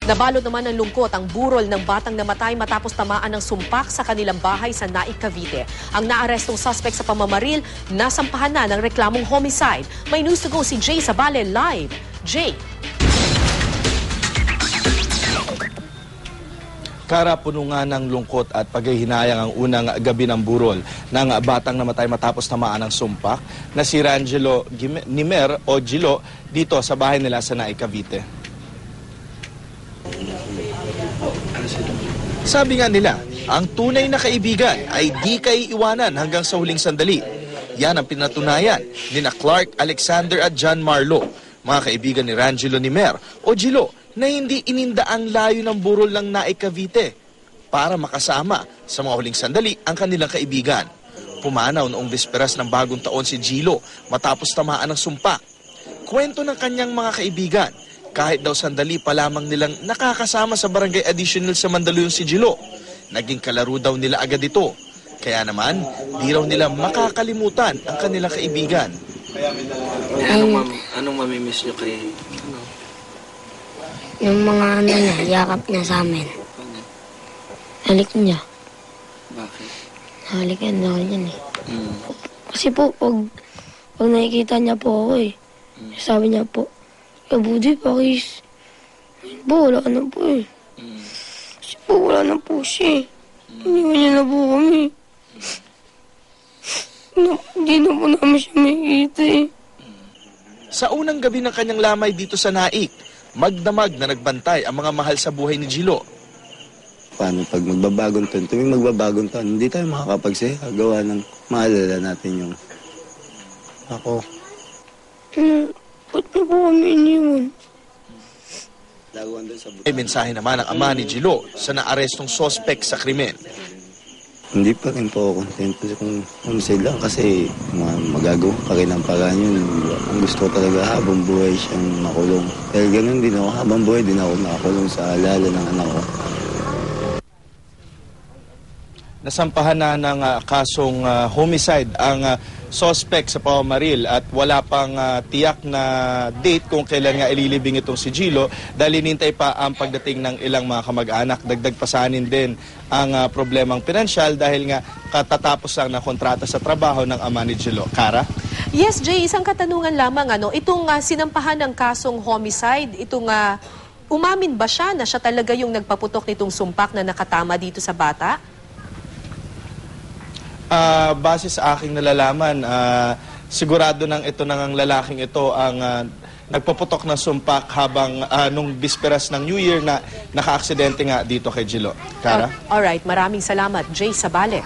Nabalot naman ng lungkot ang burol ng batang namatay matapos tamaan ng sumpak sa kanilang bahay sa Naik, Cavite. Ang naarestong suspect sa pamamaril, nasampahan na ng reklamong homicide. May news to go si Jay Sabale live. Jay. Kara, puno nga ng lungkot at paghihinayang ang unang gabi ng burol ng batang namatay matapos tamaan ng sumpak na si Rangelo Nimer o Gilo dito sa bahay nila sa Naik, Cavite. Sabi nga nila, ang tunay na kaibigan ay di kaiiwanan hanggang sa huling sandali. Yan ang pinatunayan ni Clark Alexander at John Marlo, mga kaibigan ni Rangelo Nimer o Gilo, na hindi ininda ang layo ng burol ng Naik, Cavite para makasama sa mga huling sandali ang kanilang kaibigan. Pumanaw noong bisperas ng bagong taon si Gilo matapos tamaan ng sumpak. Kwento ng kanyang mga kaibigan, kahit daw sandali pa lamang nilang nakakasama sa barangay additional sa Mandaluyong si Gilo, naging kalaro daw nila agad ito. Kaya naman, di raw nila makakalimutan ang kanilang kaibigan. Anong mamimiss nyo kay... Yung mga niya, yakap niya sa amin. Halik niya. Bakit? Halikan daw niyan eh. Kasi po, pag nakikita niya po ako sabi niya po, Budi, Pakis. Po, wala na po eh. Kasi po, wala na po siya. Iniwan niya na po kami. Hindi na po namin siya makikita eh. Sa unang gabi ng kanyang lamay dito sa Naik, magdamag na nagbantay ang mga mahal sa buhay ni Gilo. Paano pag magbabagong taon, tuwing magbabagong taon, hindi tayo makakapagsaya. Gawa ng maalala natin yung ako. Ba't na po kami iniwan? May mensahe naman ang ama ni Gilo sa naarestong sospek sa krimen. Hindi pa rin po ako kontento kung homicide lang kasi magagawa pa rin ang paraan yun. Ang gusto ko talaga habang buhay siyang makulong. Dahil ganun din ako, habang buhay din ako nakakulong sa alala ng anak ko. Nasampahan na ng kasong homicide ang suspect sa pamamaril at wala pang tiyak na date kung kailan nga ililibing itong si Gilo dahil hinintay pa ang pagdating ng ilang mga kamag-anak. Dagdag pasanin din ang problemang pinansyal dahil nga katatapos lang na kontrata sa trabaho ng ama ni Gilo. Kara? Yes, Jay, isang katanungan lamang. Itong sinampahan ng kasong homicide, umamin ba siya na siya talaga yung nagpaputok nitong sumpak na nakatama dito sa bata? Base sa aking nalalaman, sigurado nang ito nang ang lalaking ito ang nagpaputok ng sumpak habang nung bisperas ng New Year na naka-aksidente nga dito kay Gilo. Kara? Alright, maraming salamat, Jay Sabale.